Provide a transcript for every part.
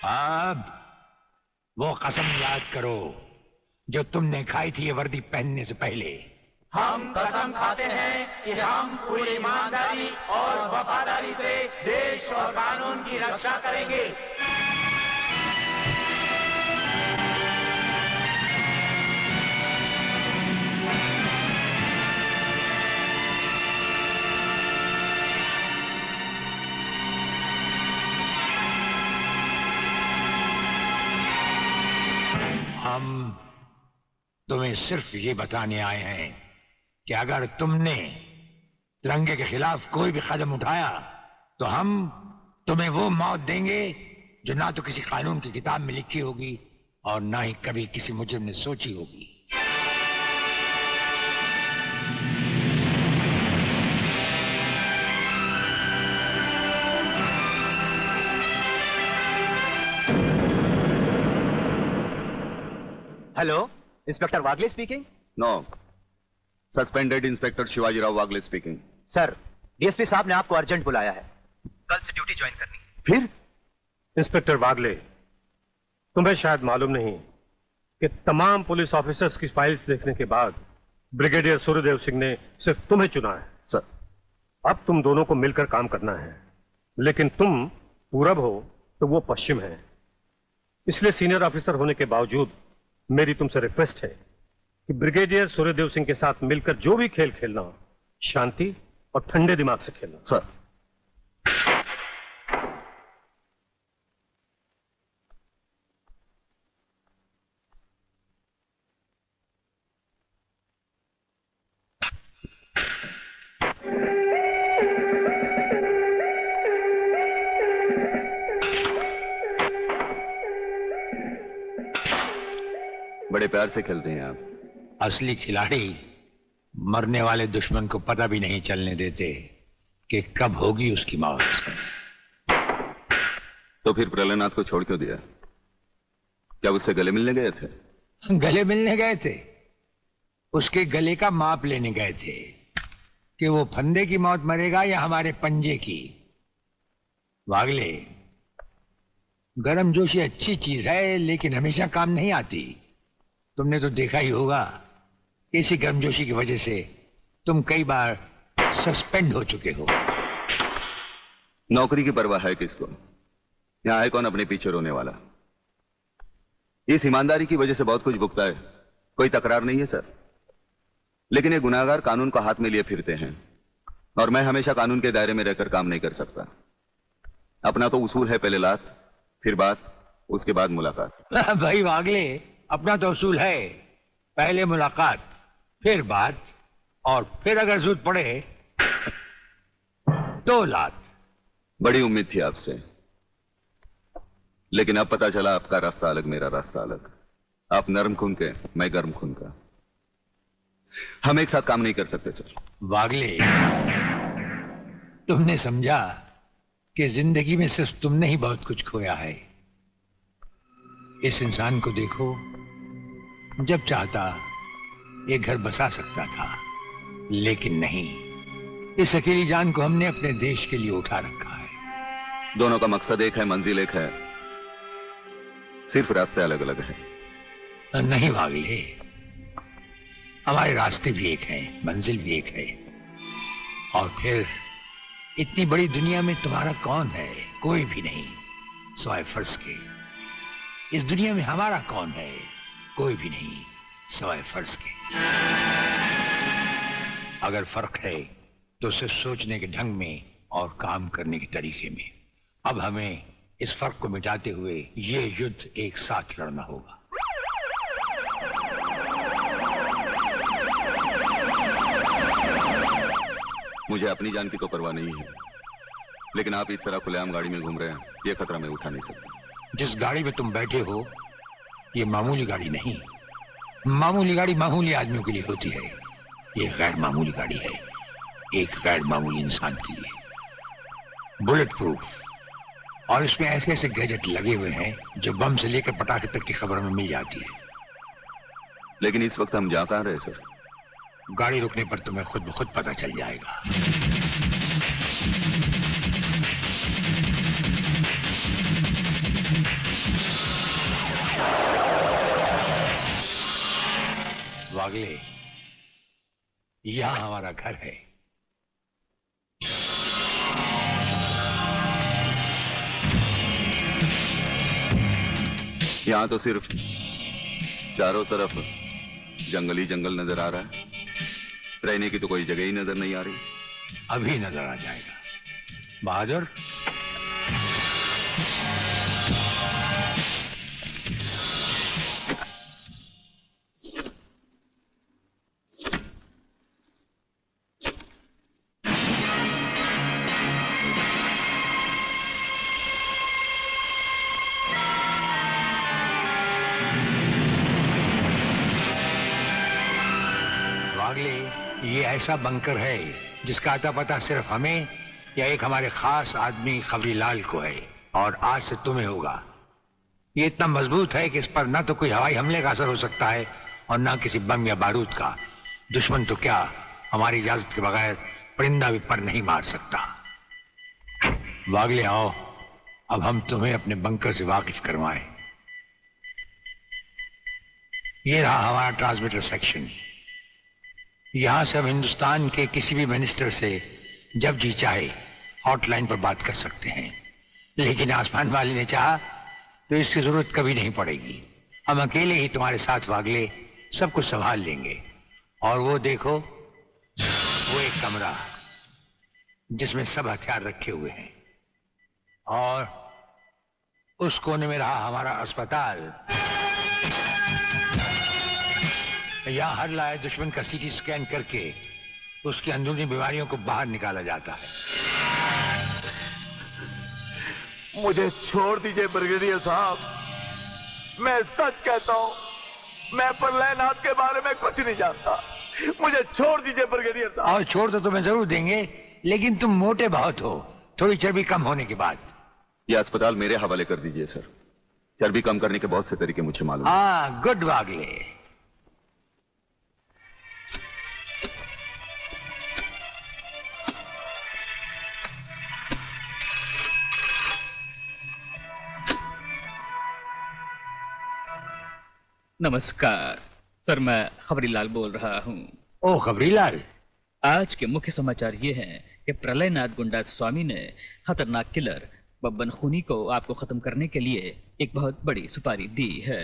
अब वो कसम याद करो जो तुमने खाई थी ये वर्दी पहनने से पहले। हम कसम खाते हैं कि हम पूरी ईमानदारी और वफादारी से देश और कानून की रक्षा करेंगे। हम तुम्हें सिर्फ ये बताने आए हैं कि अगर तुमने तिरंगे के खिलाफ कोई भी कदम उठाया तो हम तुम्हें वो मौत देंगे जो ना तो किसी कानून की किताब में लिखी होगी और ना ही कभी किसी मुजरिम ने सोची होगी। Hello, inspector Wagle speaking. No, suspended inspector Shivajirao Wagle speaking. Sir, DSP साहब ने आपको अर्जेंट बुलाया है, कल से ड्यूटी ज्वाइन करनी है। फिर इंस्पेक्टर वागले, तुम्हें शायद मालूम नहीं कि तमाम पुलिस ऑफिसर्स की फाइल्स देखने के बाद ब्रिगेडियर सूर्यदेव सिंह ने सिर्फ तुम्हें चुना है। सर, अब तुम दोनों को मिलकर काम करना है, लेकिन तुम पूरब हो तो वो पश्चिम है, इसलिए सीनियर ऑफिसर होने के बावजूद मेरी तुमसे रिक्वेस्ट है कि ब्रिगेडियर सूर्यदेव सिंह के साथ मिलकर जो भी खेल खेलना हो, शांति और ठंडे दिमाग से खेलना। सर। बड़े प्यार से खेलते हैं आप। असली खिलाड़ी मरने वाले दुश्मन को पता भी नहीं चलने देते कि कब होगी उसकी मौत। तो फिर प्रलयनाथ को छोड़ क्यों दिया? क्या उससे गले मिलने गए थे? गले मिलने गए थे, उसके गले का माप लेने गए थे कि वो फंदे की मौत मरेगा या हमारे पंजे की। वागले, गर्मजोशी अच्छी चीज है लेकिन हमेशा काम नहीं आती। तुमने तो देखा ही होगा कि इसी गर्मजोशी की वजह से तुम कई बार सस्पेंड हो चुके हो। नौकरी की परवाह है किसको? यहां है कौन अपने पीछे रोने वाला? इस ईमानदारी की वजह से बहुत कुछ भुगता है, कोई तकरार नहीं है सर। लेकिन ये गुनाहगार कानून को हाथ में लिए फिरते हैं और मैं हमेशा कानून के दायरे में रहकर काम नहीं कर सकता। अपना तो उसूल है, पहले लात फिर बात, उसके बाद मुलाकात। भाई वागले, अपना तो उसूल है, पहले मुलाकात फिर बात और फिर अगर जरूरत पड़े तो लात। बड़ी उम्मीद थी आपसे, लेकिन अब पता चला आपका रास्ता अलग, मेरा रास्ता अलग। आप नरम खून के, मैं गर्म खून का। हम एक साथ काम नहीं कर सकते सर। वागले, तुमने समझा कि जिंदगी में सिर्फ तुमने ही बहुत कुछ खोया है। इस इंसान को देखो, जब चाहता ये घर बसा सकता था, लेकिन नहीं। इस अकेली जान को हमने अपने देश के लिए उठा रखा है। दोनों का मकसद एक है, मंजिल एक है, सिर्फ रास्ते अलग अलग हैं। नहीं वागले, हमारे रास्ते भी एक हैं, मंजिल भी एक है। और फिर इतनी बड़ी दुनिया में तुम्हारा कौन है? कोई भी नहीं, सिवाय फर्ज के। इस दुनिया में हमारा कौन है? कोई भी नहीं, सिवाय फर्ज के। अगर फर्क है तो सिर्फ सोचने के ढंग में और काम करने के तरीके में। अब हमें इस फर्क को मिटाते हुए ये युद्ध एक साथ लड़ना होगा। मुझे अपनी जान की तो परवाह नहीं है, लेकिन आप इस तरह खुलेआम गाड़ी में घूम रहे हैं, यह खतरा मैं उठा नहीं सकता। जिस गाड़ी में तुम बैठे हो ये मामूली गाड़ी नहीं। मामूली गाड़ी मामूली आदमियों के लिए होती है, ये गैर मामूली गाड़ी है, एक गैर मामूली इंसान के लिए। बुलेट प्रूफ, और इसमें ऐसे ऐसे गैजेट लगे हुए हैं जो बम से लेकर पटाखे तक की खबर में मिल जाती है। लेकिन इस वक्त हम जा कहां रहे सर? गाड़ी रुकने पर तुम्हें खुद ब खुद पता चल जाएगा। वागले, यहां हमारा घर है। यहां तो सिर्फ चारों तरफ जंगल ही जंगल नजर आ रहा है, रहने की तो कोई जगह ही नजर नहीं आ रही। अभी नजर आ जाएगा बहादुर। ये ऐसा बंकर है जिसका अता पता सिर्फ हमें या एक हमारे खास आदमी खबरीलाल को है, और आज से तुम्हें होगा। ये इतना मजबूत है कि इस पर ना तो कोई हवाई हमले का असर हो सकता है और ना किसी बम या बारूद का। दुश्मन तो क्या हमारी इजाजत के बगैर परिंदा भी पर नहीं मार सकता। वागले आओ, अब हम तुम्हें अपने बंकर से वाकिफ करवाएं। ये रहा हमारा ट्रांसमीटर सेक्शन। यहां से हम हिंदुस्तान के किसी भी मिनिस्टर से जब जी चाहे हॉटलाइन पर बात कर सकते हैं, लेकिन आसमान वाले ने चाहा तो इसकी जरूरत कभी नहीं पड़ेगी। हम अकेले ही तुम्हारे साथ वागले सब कुछ संभाल लेंगे। और वो देखो, वो एक कमरा जिसमें सब हथियार रखे हुए हैं, और उस कोने में रहा हमारा अस्पताल। यहां हर लाए दुश्मन का सीटी स्कैन करके उसकी अंदरूनी बीमारियों को बाहर निकाला जाता है। मुझे छोड़ दीजिए ब्रिगेडियर साहब, मैं सच कहता हूं, मैं प्रलयनाथ के बारे में कुछ नहीं जानता। मुझे छोड़ दीजिए ब्रिगेडियर साहब। और छोड़ तो तुम्हें जरूर देंगे, लेकिन तुम मोटे बहुत हो, थोड़ी चर्बी कम होने के बाद। यह अस्पताल मेरे हवाले कर दीजिए सर। चर्बी कम करने के बहुत से तरीके मुझे मालूम है। हाँ, गुड वागले। नमस्कार सर, मैं खबरीलाल बोल रहा हूँ। ओ खबरीलाल, आज के मुख्य समाचार ये हैं कि प्रलयनाथ गुंडा स्वामी ने खतरनाक किलर बब्बन खूनी को आपको खत्म करने के लिए एक बहुत बड़ी सुपारी दी है।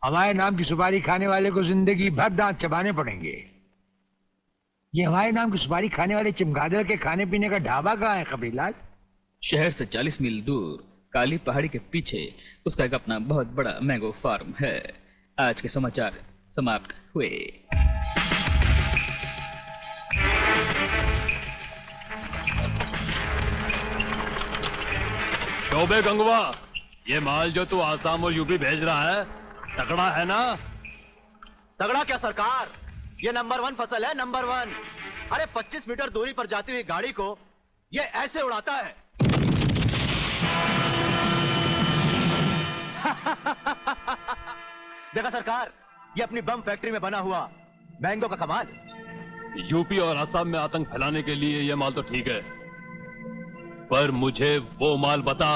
हमारे नाम की सुपारी खाने वाले को जिंदगी भर दांत चबाने पड़ेंगे। ये हमारे नाम की सुपारी खाने वाले चमगादड़ के खाने पीने का ढाबा कहाँ है खबरीलाल? शहर से 40 मील दूर काली पहाड़ी के पीछे उसका एक अपना बहुत बड़ा मैंगो फार्म है। आज के समाचार समाप्त हुए। शोबे गंगवा, ये माल जो तू आसाम और यूपी भेज रहा है तगड़ा है ना? तगड़ा क्या सरकार, ये नंबर 1 फसल है, नंबर 1। अरे 25 मीटर दूरी पर जाती हुई गाड़ी को ये ऐसे उड़ाता है। देखा सरकार, ये अपनी बम फैक्ट्री में बना हुआ मैंगो का कमाल। यूपी और असम में आतंक फैलाने के लिए ये माल तो ठीक है, पर मुझे वो माल बता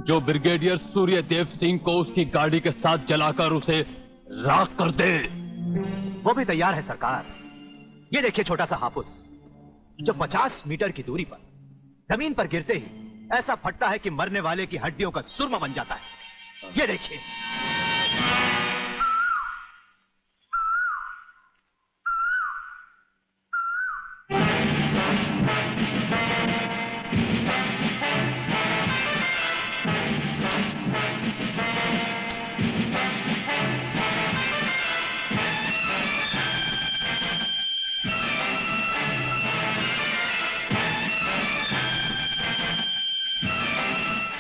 जो ब्रिगेडियर सूर्यदेव सिंह को उसकी गाड़ी के साथ जलाकर उसे राख कर दे। वो भी तैयार है सरकार। ये देखिए छोटा सा हापुस जो 50 मीटर की दूरी पर जमीन पर गिरते ही ऐसा फटता है कि मरने वाले की हड्डियों का सुरमा बन जाता है। ये देखिए।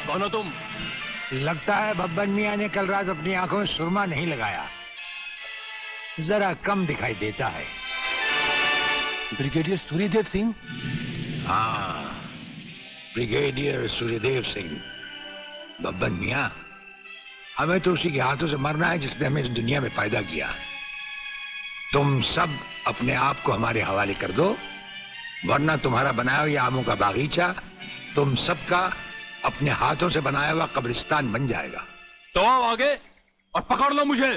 कौन हो तुम? लगता है बब्बन मियां ने कल रात अपनी आंखों में सुरमा नहीं लगाया, जरा कम दिखाई देता है। ब्रिगेडियर सूर्यदेव सिंह? हाँ, ब्रिगेडियर सूर्यदेव सिंह। बब्बन मियां, हमें तो उसी के हाथों से मरना है जिसने हमें इस दुनिया में पैदा किया। तुम सब अपने आप को हमारे हवाले कर दो, वरना तुम्हारा बनाया हुआ आमों का बागीचा तुम सबका अपने हाथों से बनाया हुआ कब्रिस्तान बन जाएगा। तो आओ आगे और पकड़ लो मुझे।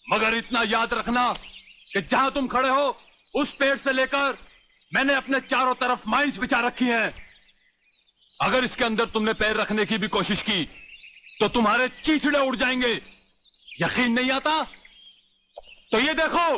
मगर इतना याद रखना कि जहां तुम खड़े हो उस पेड़ से लेकर मैंने अपने चारों तरफ माइंस बिछा रखी हैं। अगर इसके अंदर तुमने पैर रखने की भी कोशिश की तो तुम्हारे चीचड़े उड़ जाएंगे। यकीन नहीं आता तो ये देखो।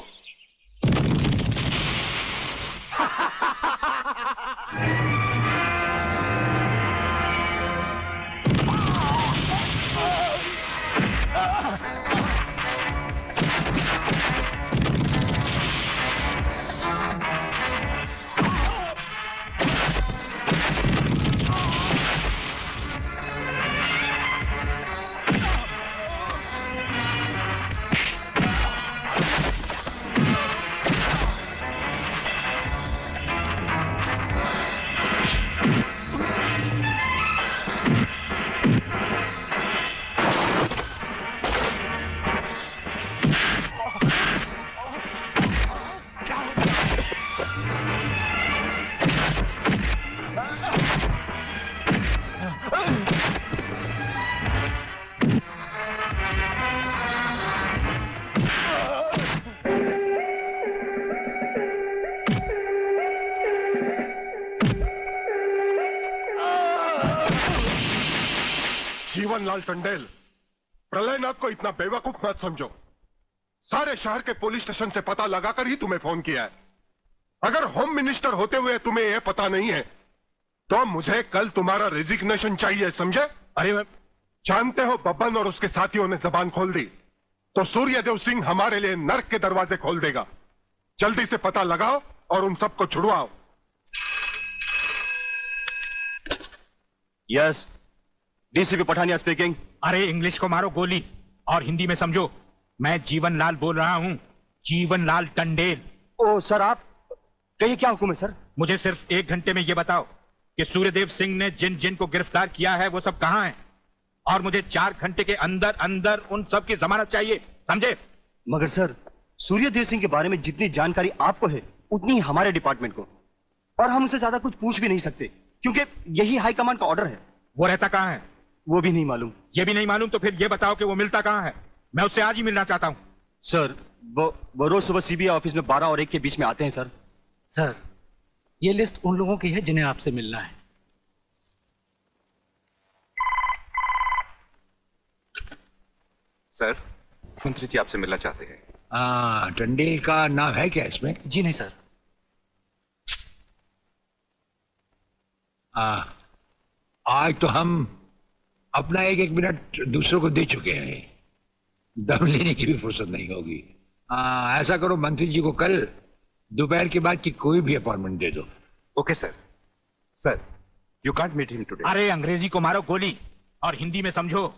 जीवनलाल टंडेल, प्रलयनाथ को इतना बेवकूफ मत समझो। सारे शहर के पुलिस स्टेशन से पता लगाकर ही तुम्हें फोन किया है। अगर होम मिनिस्टर होते हुए तुम्हें यह पता नहीं है तो मुझे कल तुम्हारा रेजिग्नेशन चाहिए, समझे? अरे मैं जानते हो बब्बन और उसके साथियों ने जबान खोल दी तो सूर्यदेव सिंह हमारे लिए नर्क के दरवाजे खोल देगा। जल्दी से पता लगाओ और उन सबको छुड़वाओ। Yes, DCP Pathania speaking. अरे इंग्लिश को मारो गोली और हिंदी में समझो। मैं जीवनलाल बोल रहा हूं, जीवनलाल टंडेल। ओ सर, आप कहिए क्या हुक्म है सर? मुझे सिर्फ 1 घंटे में यह बताओ कि सूर्यदेव सिंह ने जिन जिन को गिरफ्तार किया है वो सब कहां हैं, और मुझे 4 घंटे के अंदर अंदर उन सब की जमानत चाहिए, समझे? मगर सर, सूर्यदेव सिंह के बारे में जितनी जानकारी आपको है उतनी ही हमारे डिपार्टमेंट को, और हम उसे ज्यादा कुछ पूछ भी नहीं सकते क्योंकि यही हाई कमांड का ऑर्डर है। वो रहता कहां है? वो भी नहीं मालूम। ये भी नहीं मालूम तो फिर ये बताओ कि वो मिलता कहां है? मैं उससे आज ही मिलना चाहता हूं। सर, वो रोज सुबह सीबीआई ऑफिस में 12 और 1 के बीच में आते हैं सर। सर, ये लिस्ट उन लोगों की है जिन्हें आपसे मिलना है। सर, मंत्री जी आपसे मिलना चाहते हैं। टंडेल का नाम है क्या इसमें? जी नहीं सर। आज तो हम अपना 1-1 मिनट दूसरों को दे चुके हैं, दम लेने की भी फुर्सत नहीं होगी। ऐसा करो, मंत्री जी को कल दोपहर के बाद की कोई भी अपॉइंटमेंट दे दो। Okay sir. Sir, you can't meet him today. अरे अंग्रेजी को मारो गोली और हिंदी में समझो।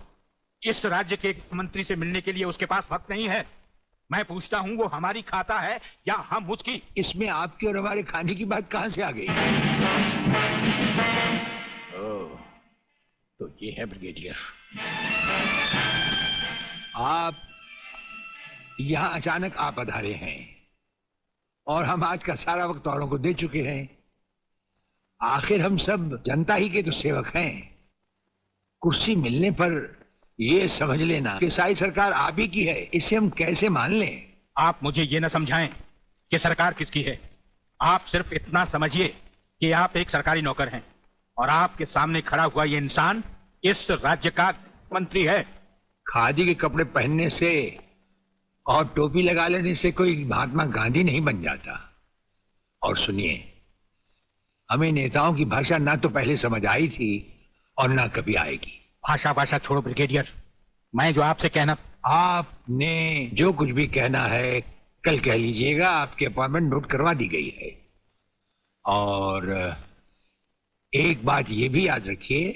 इस राज्य के मंत्री से मिलने के लिए उसके पास वक्त नहीं है। मैं पूछता हूं वो हमारी खाता है या हम उसकी? इसमें आपकी और हमारे खाने की बात कहां से आ गई? ओह, तो ये है ब्रिगेडियर। आप यहां अचानक आ पधारे हैं और हम आज का सारा वक्त औरों को दे चुके हैं। आखिर हम सब जनता ही के तो सेवक हैं। कुर्सी मिलने पर ये समझ लेना कि सारी सरकार आप ही की है, इसे हम कैसे मान लें? आप मुझे ये न समझाएं कि सरकार किसकी है। आप सिर्फ इतना समझिए कि आप एक सरकारी नौकर हैं और आपके सामने खड़ा हुआ ये इंसान इस राज्य का मंत्री है। खादी के कपड़े पहनने से और टोपी लगा लेने से कोई महात्मा गांधी नहीं बन जाता। और सुनिए, हमें नेताओं की भाषा ना तो पहले समझ आई थी और ना कभी आएगी। भाषा छोड़ो ब्रिगेडियर, मैं जो आपसे कहना। आपने जो कुछ भी कहना है कल कह लीजिएगा। आपकी अपॉइंटमेंट नोट करवा दी गई है। और एक बात ये भी याद रखिए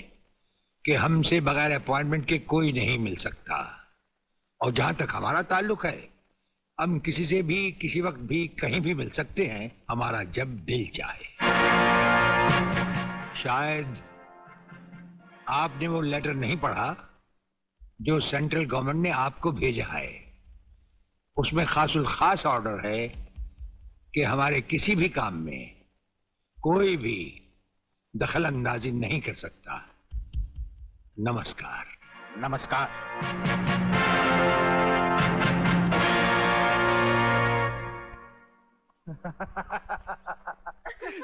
कि हमसे बगैर अपॉइंटमेंट के कोई नहीं मिल सकता। और जहां तक हमारा ताल्लुक है, हम किसी से भी किसी वक्त भी कहीं भी मिल सकते हैं, हमारा जब दिल चाहे। शायद आपने वो लेटर नहीं पढ़ा जो सेंट्रल गवर्नमेंट ने आपको भेजा है। उसमें खासुल खास ऑर्डर है कि हमारे किसी भी काम में कोई भी दखल अंदाजी नहीं कर सकता। नमस्कार। नमस्कार।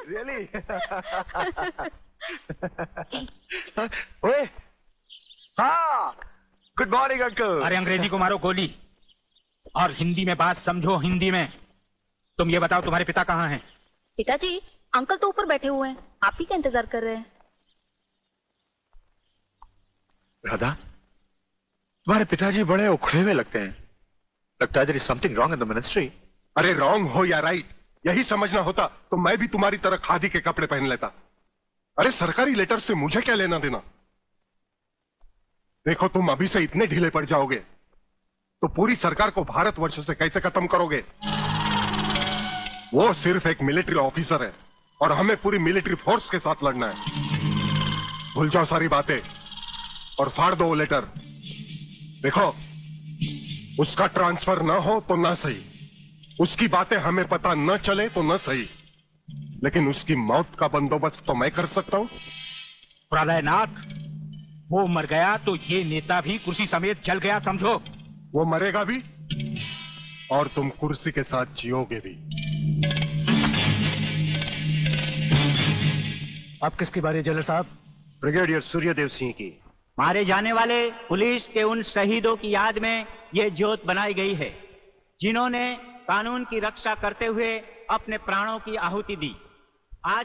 रियली? ओए, हाँ, गुड मॉर्निंग अंकल। अरे अंग्रेजी को मारो गोली और हिंदी में बात समझो, हिंदी में। तुम ये बताओ तुम्हारे पिता कहाँ हैं? पिताजी, अंकल तो ऊपर बैठे हुए हैं, आप ही का इंतजार कर रहे हैं। राधा, तुम्हारे पिताजी बड़े उखड़े हुए लगते हैं। लगता है there is something wrong in the ministry। अरे रॉन्ग हो या राइट, यही समझना होता तो मैं भी तुम्हारी तरह खादी के कपड़े पहन लेता। अरे सरकारी लेटर से मुझे क्या लेना देना? देखो, तुम अभी से इतने ढीले पड़ जाओगे तो पूरी सरकार को भारतवर्ष से कैसे खत्म करोगे? वो सिर्फ एक मिलिट्री ऑफिसर है और हमें पूरी मिलिट्री फोर्स के साथ लड़ना है। भूल जाओ सारी बातें और फाड़ दो वो लेटर। देखो, उसका ट्रांसफर ना हो तो ना सही, उसकी बातें हमें पता न चले तो न सही, लेकिन उसकी मौत का बंदोबस्त तो मैं कर सकता हूं। प्रलयनाथ, वो मर गया तो ये नेता भी कुर्सी समेत जल गया, समझो। वो मरेगा भी और तुम कुर्सी के साथ जियोगे भी। आप किसकी बारी है जनरल साहब? ब्रिगेडियर सूर्यदेव सिंह की। मारे जाने वाले पुलिस के उन शहीदों की याद में ये ज्योत बनाई गई है जिन्होंने कानून की रक्षा करते हुए अपने प्राणों की आहुति दी। आज